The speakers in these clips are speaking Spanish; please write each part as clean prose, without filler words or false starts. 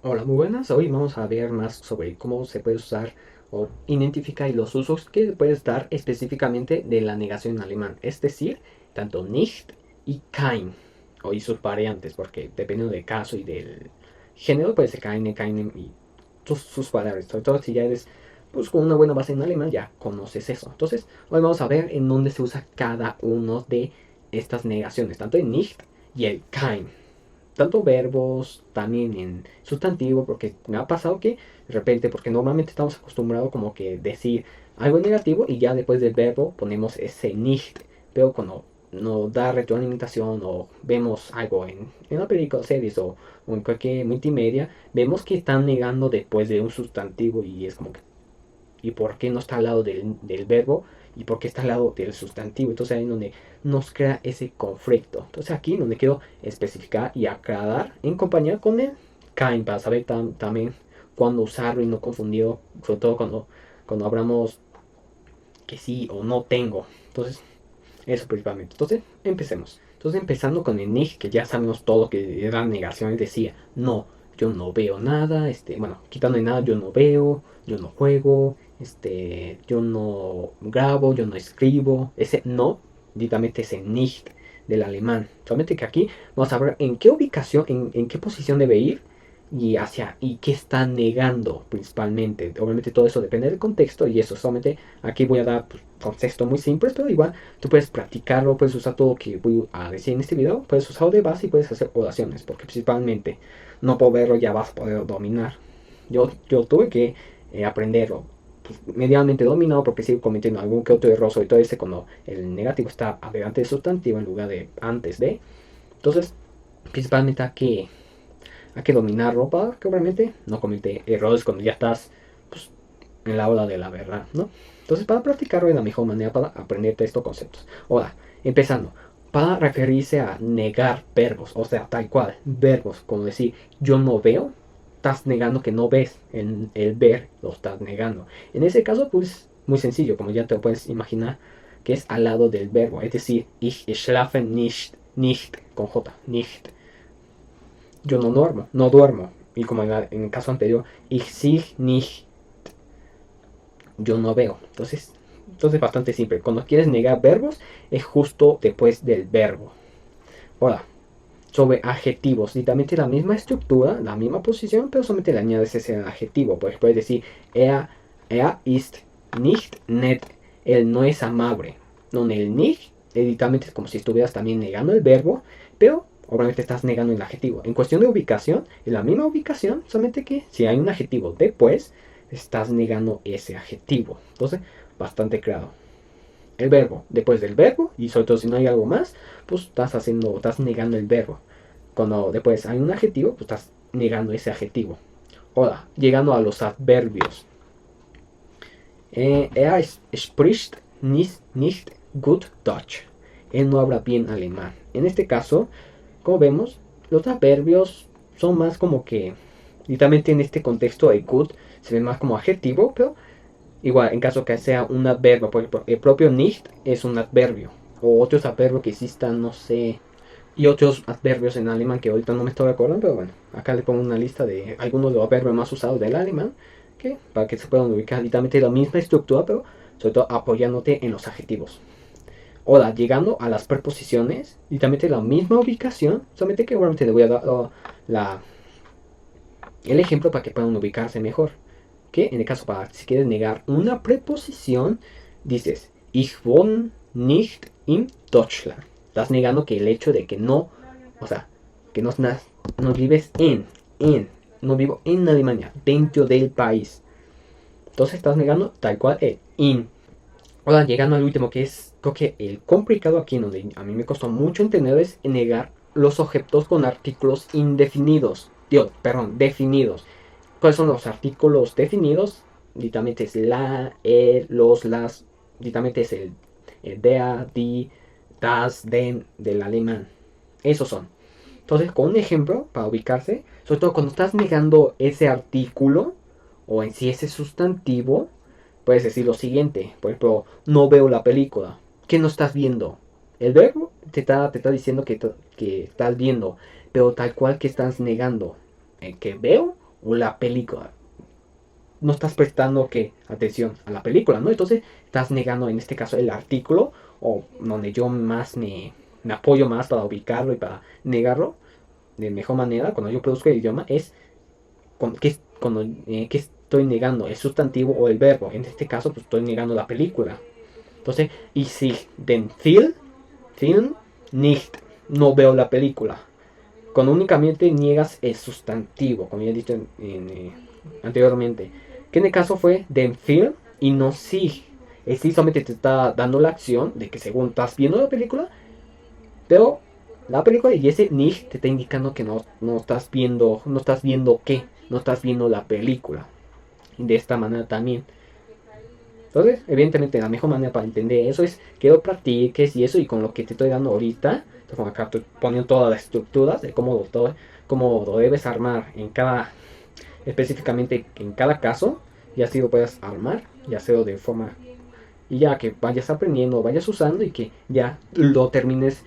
Hola, muy buenas. Hoy vamos a ver más sobre cómo se puede usar o identificar y los usos que puedes dar específicamente de la negación en alemán. Es decir, tanto nicht y kein, y sus variantes, porque dependiendo del caso y del género, puede ser keine, keinem y sus palabras. Sobre todo si ya eres pues, con una buena base en alemán, ya conoces eso. Entonces, hoy vamos a ver en dónde se usa cada uno de estas negaciones, tanto el nicht y el kein tanto verbos, también en sustantivo, porque me ha pasado que de repente, porque normalmente estamos acostumbrados como que decir algo negativo y ya después del verbo ponemos ese nicht, pero cuando nos da retroalimentación o vemos algo en la película, series o en cualquier multimedia, vemos que están negando después de un sustantivo y es como que y por qué no está al lado del verbo y por qué está al lado del sustantivo. Entonces ahí es donde nos crea ese conflicto. Entonces aquí donde quiero especificar y aclarar en compañía con el kind para saber también cuándo usarlo y no confundido, sobre todo cuando hablamos que sí o no tengo. Entonces eso principalmente. Entonces empecemos. Entonces empezando con el nicht, que ya sabemos todo que era negación, decía, no, yo no veo nada, bueno, quitando de nada, yo no veo, yo no juego, yo no grabo, yo no escribo, ese no, directamente ese nicht del alemán. Solamente que aquí vamos a ver en qué ubicación, en qué posición debe ir y qué está negando principalmente. Obviamente todo eso depende del contexto y eso solamente aquí voy a dar pues, contexto muy simple, pero igual tú puedes practicarlo, puedes usar todo lo que voy a decir en este video, puedes usarlo de base y puedes hacer oraciones, porque principalmente no por verlo ya vas a poder dominar. Yo tuve que aprenderlo pues, medianamente dominado porque sigo cometiendo algún que otro error, sobre todo cuando el negativo está adelante del sustantivo en lugar de antes de. Entonces, principalmente hay que dominarlo para que obviamente no comete errores cuando ya estás pues, en la ola de la verdad, ¿no? Entonces, para practicarlo de la mejor manera para aprenderte estos conceptos. Ahora, empezando, para referirse a negar verbos, o sea, tal cual, verbos, como decir yo no veo, estás negando que no ves, el ver lo estás negando. En ese caso, pues, muy sencillo, como ya te lo puedes imaginar, que es al lado del verbo, es decir, ich schlafe nicht, con J, nicht yo no duermo, no duermo. Y como en el caso anterior, ich sehe nicht, yo no veo. Entonces bastante simple. Cuando quieres negar verbos, es justo después del verbo. Ahora, sobre adjetivos, y también tiene la misma estructura, la misma posición, pero solamente le añades ese adjetivo. Pues puedes decir, er ist nicht nett. Él no es amable. No, el nicht, literalmente es como si estuvieras también negando el verbo, pero obviamente estás negando el adjetivo. En cuestión de ubicación, en la misma ubicación, solamente que si hay un adjetivo después, estás negando ese adjetivo. Entonces, bastante claro. El verbo, después del verbo, y sobre todo si no hay algo más, pues estás negando el verbo. Cuando después hay un adjetivo, pues estás negando ese adjetivo. Ahora, llegando a los adverbios. Spricht nicht gut Deutsch. Él no habla bien alemán. En este caso, como vemos, los adverbios son más como que, literalmente en este contexto, el good se ve más como adjetivo, pero igual, en caso que sea un adverbio, por ejemplo, el propio nicht es un adverbio. O otros adverbios que existan, no sé. Y otros adverbios en alemán que ahorita no me estoy acordando, pero bueno, acá le pongo una lista de algunos de los adverbios más usados del alemán, que para que se puedan ubicar literalmente la misma estructura, pero sobre todo apoyándote en los adjetivos. Ahora, llegando a las preposiciones, literalmente la misma ubicación, solamente que obviamente le voy a dar la, el ejemplo para que puedan ubicarse mejor. Que en el caso para si quieres negar una preposición, dices ich wohne nicht in Deutschland. Estás negando que el hecho de que no, o sea, que no vives no vivo en Alemania, dentro del país. Entonces estás negando tal cual el in. Ahora llegando al último que es, creo que el complicado aquí, donde a mí me costó mucho entender, es negar los objetos con artículos indefinidos. Dios, perdón, definidos. ¿Cuáles son los artículos definidos? Literalmente es la, el, los, las. Literalmente es el der, die, das, den del alemán. Esos son. Entonces, con un ejemplo para ubicarse, sobre todo cuando estás negando ese artículo o en sí ese sustantivo, puedes decir lo siguiente. Por ejemplo, no veo la película. ¿Qué no estás viendo? El verbo te está diciendo que estás viendo, pero tal cual que estás negando. ¿Que veo o la película. No estás prestando atención a la película, ¿no? Entonces estás negando en este caso el artículo, o donde yo más me apoyo más para ubicarlo y para negarlo de mejor manera cuando yo produzco el idioma es que estoy negando el sustantivo o el verbo. En este caso pues estoy negando la película. Entonces, y si den Film nicht, no veo la película. Cuando únicamente niegas el sustantivo, como ya he dicho anteriormente. Que en el caso fue den Film y no sí. El sí solamente te está dando la acción de que según estás viendo la película, pero la película y ese nicht te está indicando que no estás viendo, no estás viendo qué, no estás viendo la película. De esta manera también. Entonces, evidentemente, la mejor manera para entender eso es que lo practiques y eso, y con lo que te estoy dando ahorita, como acá estoy poniendo todas las estructuras de cómo lo debes armar en cada, específicamente en cada caso, y así lo puedas armar, ya sea de forma, y ya que vayas aprendiendo, vayas usando y que ya lo termines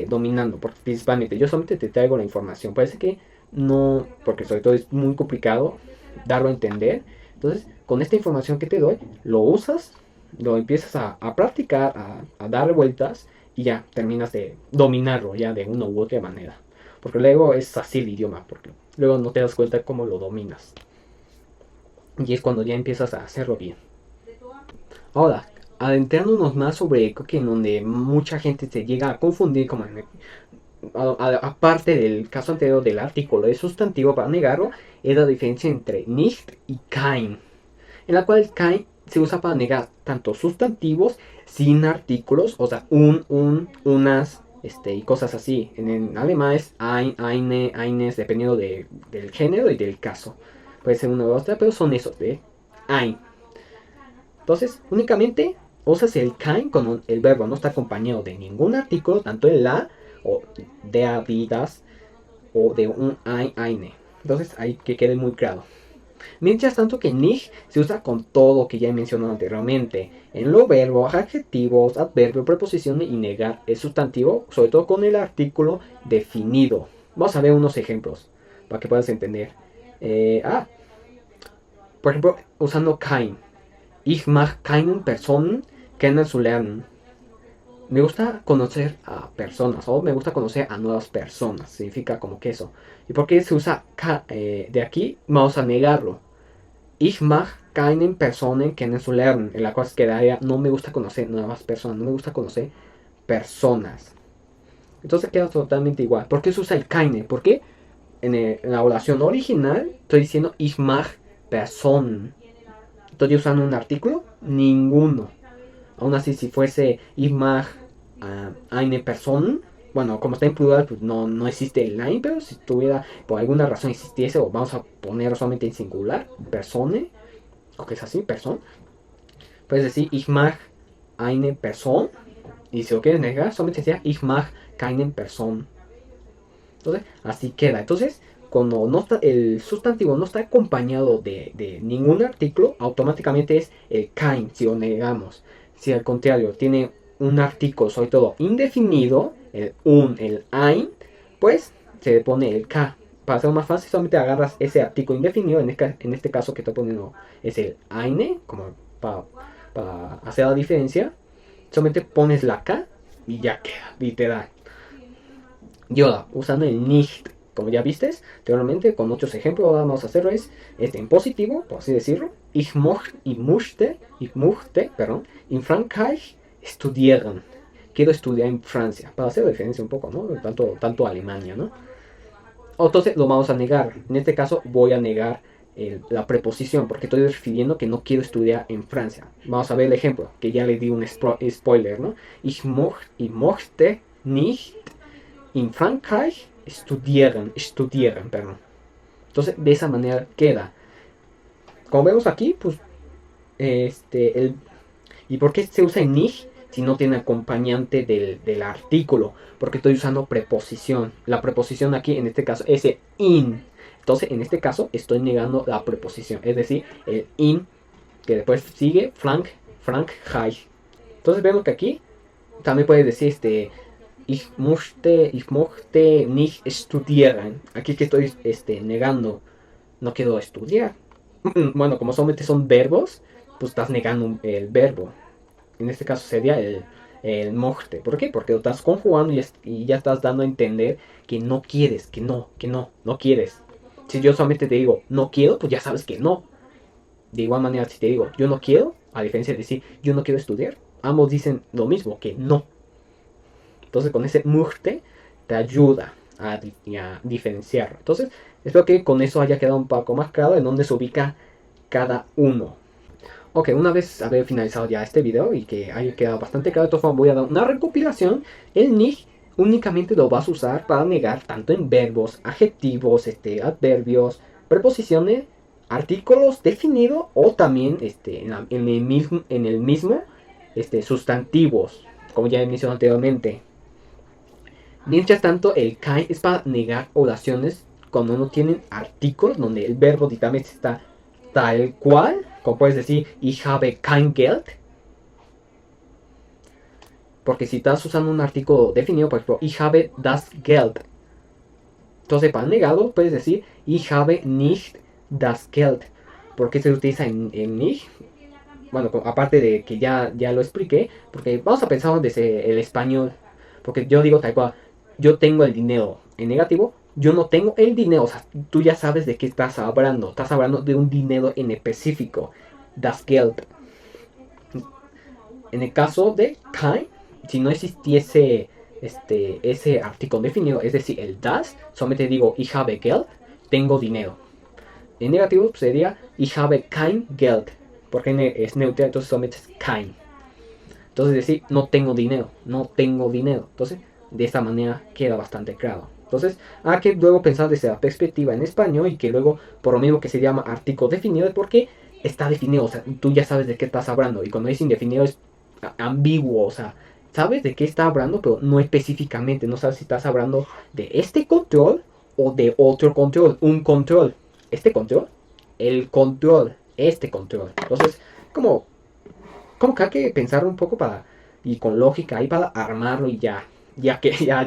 dominando, porque principalmente yo solamente te traigo la información, parece que no, porque sobre todo es muy complicado darlo a entender. Entonces, con esta información que te doy, lo usas, lo empiezas a practicar, a dar vueltas y ya terminas de dominarlo ya de una u otra manera. Porque luego es así el idioma, porque luego no te das cuenta cómo lo dominas. Y es cuando ya empiezas a hacerlo bien. Ahora, adentrándonos más sobre creo que en donde mucha gente se llega a confundir, como aparte del caso anterior del artículo de sustantivo para negarlo, es la diferencia entre nicht y kein, en la cual kein se usa para negar tanto sustantivos sin artículos, o sea, unas, y cosas así. En alemán es ein, eine, eines, dependiendo del género y del caso. Puede ser una u otra, pero son esos de ein. Entonces, únicamente usas el kein cuando el verbo no está acompañado de ningún artículo, tanto el la o de habidas o de un ein, eine. Entonces, hay que quede muy claro. Mientras tanto que nicht se usa con todo lo que ya he mencionado anteriormente. En los verbos, adjetivos, adverbios, preposiciones y negar el sustantivo, sobre todo con el artículo definido. Vamos a ver unos ejemplos para que puedas entender. Por ejemplo, usando kein. Ich mag keinen Personen kennenzulernen. Me gusta conocer a personas o me gusta conocer a nuevas personas. Significa como que eso. ¿Y por qué se usa de aquí? Vamos a negarlo. Ich mag keinen Personen kennenzulernen. En la cual quedaría no me gusta conocer nuevas personas. No me gusta conocer personas. Entonces queda totalmente igual. ¿Por qué se usa el keine? Porque en la oración original estoy diciendo ich mag Personen. ¿Estoy usando un artículo? Ninguno. Aún así, si fuese ich mag eine Person, bueno, como está en plural, pues no existe el ein, pero si tuviera, por alguna razón existiese, o vamos a poner solamente en singular, persone, o que es así, person, puedes decir ich mag eine Person, y si lo quieres negar, solamente sería ich mag keinen Person. Entonces, así queda. Entonces, cuando no está, el sustantivo no está acompañado de ningún artículo, automáticamente es el kein, si lo negamos. Si al contrario tiene un artículo, sobre todo indefinido, el ein, pues se le pone el k. Para hacerlo más fácil, solamente agarras ese artículo indefinido, en este caso que estoy poniendo es el eine, como para hacer la diferencia. Solamente pones la k y ya queda, literal. Y ahora, usando el nicht, como ya vistes anteriormente, con muchos ejemplos, ahora vamos a hacerlo en positivo, por así decirlo. Ich möchte, in Frankreich studieren. Quiero estudiar en Francia, para hacer la diferencia un poco, ¿no? Tanto Alemania, ¿no? Entonces lo vamos a negar. En este caso voy a negar la preposición, porque estoy refiriendo que no quiero estudiar en Francia. Vamos a ver el ejemplo, que ya le di un spoiler, ¿no? Ich möchte nicht in Frankreich studieren, perdón. Entonces, de esa manera queda. Como vemos aquí, pues, ¿y por qué se usa en nicht si no tiene acompañante del artículo? Porque estoy usando preposición. La preposición aquí, en este caso, es el in. Entonces, en este caso, estoy negando la preposición. Es decir, el in, que después sigue Frankreich. Entonces, vemos que aquí también puedes decir, ich möchte nicht studieren. Aquí que estoy negando no quiero estudiar. Bueno, como solamente son verbos, pues estás negando el verbo. En este caso sería el möchte. ¿Por qué? Porque lo estás conjugando y ya estás dando a entender que no quieres, no quieres. Si yo solamente te digo no quiero, pues ya sabes que no. De igual manera, si te digo yo no quiero, a diferencia de decir yo no quiero estudiar, ambos dicen lo mismo, que no. Entonces con ese möchte te ayuda a diferenciar. Entonces espero que con eso haya quedado un poco más claro en dónde se ubica cada uno. Ok, una vez haber finalizado ya este video y que haya quedado bastante claro, de todas formas voy a dar una recopilación. El nicht únicamente lo vas a usar para negar tanto en verbos, adjetivos, adverbios, preposiciones, artículos definidos o también en el mismo sustantivos, como ya he mencionado anteriormente. Mientras tanto, el kein es para negar oraciones cuando no tienen artículos, donde el verbo directamente está tal cual, como puedes decir, ich habe kein Geld. Porque si estás usando un artículo definido, por ejemplo, ich habe das Geld. Entonces, para negarlo, puedes decir, ich habe nicht das Geld. ¿Por qué se utiliza en nicht? Bueno, aparte de que ya lo expliqué, porque vamos a pensar desde el español. Porque yo digo tal cual, yo tengo el dinero. En negativo, yo no tengo el dinero. O sea, tú ya sabes de qué estás hablando. Estás hablando de un dinero en específico. Das Geld. En el caso de kein, si no existiese ese artículo definido, es decir, el das, solamente digo ich habe Geld, tengo dinero. En negativo sería ich habe kein Geld, porque es neutral, entonces solamente es kein. Entonces decir no tengo dinero. Entonces, de esta manera queda bastante claro. Entonces, hay que luego pensar desde la perspectiva en español y que luego, por lo mismo que se llama artículo definido, es porque está definido, o sea, tú ya sabes de qué estás hablando. Y cuando es indefinido es ambiguo, o sea, sabes de qué está hablando, pero no específicamente, no sabes si estás hablando de este control o de otro control, un control, este control, el control, este control. Entonces, como que hay que pensar un poco y con lógica ahí para armarlo y ya que ya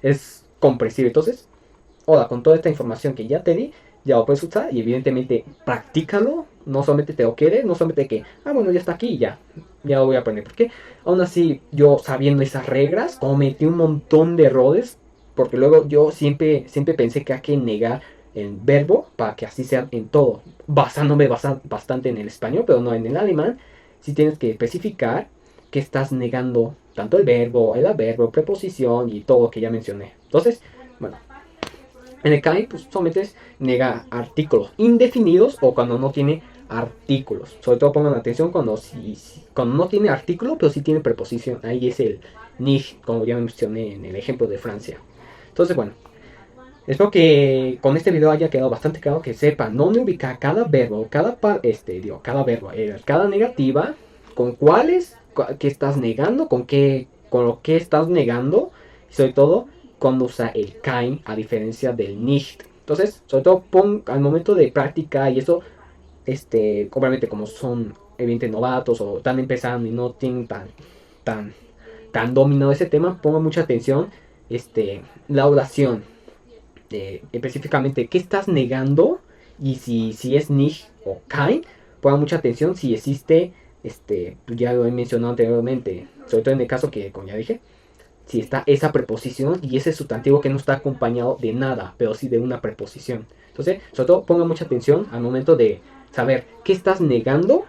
es comprensible. Entonces, hola, con toda esta información que ya te di, ya lo puedes usar y evidentemente practícalo. No solamente te lo quieres, no solamente que, bueno, ya está aquí y ya lo voy a aprender. Porque aún así, yo sabiendo esas reglas, cometí un montón de errores. Porque luego yo siempre pensé que hay que negar el verbo para que así sea en todo. Basándome bastante en el español, pero no en el alemán. Si tienes que especificar que estás negando tanto el adverbio, preposición y todo lo que ya mencioné. Entonces, bueno. En el KAI, pues solamente nega artículos indefinidos o cuando no tiene artículos. Sobre todo pongan atención cuando no tiene artículo, pero sí tiene preposición. Ahí es el nicht, como ya mencioné en el ejemplo de Francia. Entonces, bueno, espero que con este video haya quedado bastante claro que sepan dónde ubicar cada verbo, cada negativa, con cuáles que estás negando, con lo que estás negando, y sobre todo cuando usa el kein a diferencia del nicht. Entonces, sobre todo al momento de práctica y eso, obviamente como son evidentemente novatos o están empezando y no tienen tan dominado ese tema, pongan mucha atención la oración. Específicamente qué estás negando y si es nicht o kein, pongan mucha atención si existe, ya lo he mencionado anteriormente, sobre todo en el caso que, como ya dije, si está esa preposición y ese sustantivo que no está acompañado de nada, pero sí de una preposición. Entonces, sobre todo pongan mucha atención al momento de saber qué estás negando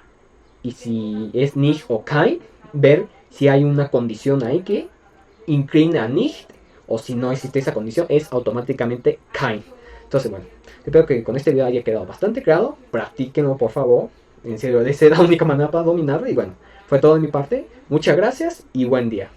y si es nicht o kein, ver si hay una condición ahí que inclina a nicht, o si no existe esa condición, es automáticamente kein. Entonces, bueno, espero que con este video haya quedado bastante claro. Practíquenlo, por favor. En serio, esa es la única manera para dominarlo. Y bueno, fue todo de mi parte. Muchas gracias y buen día.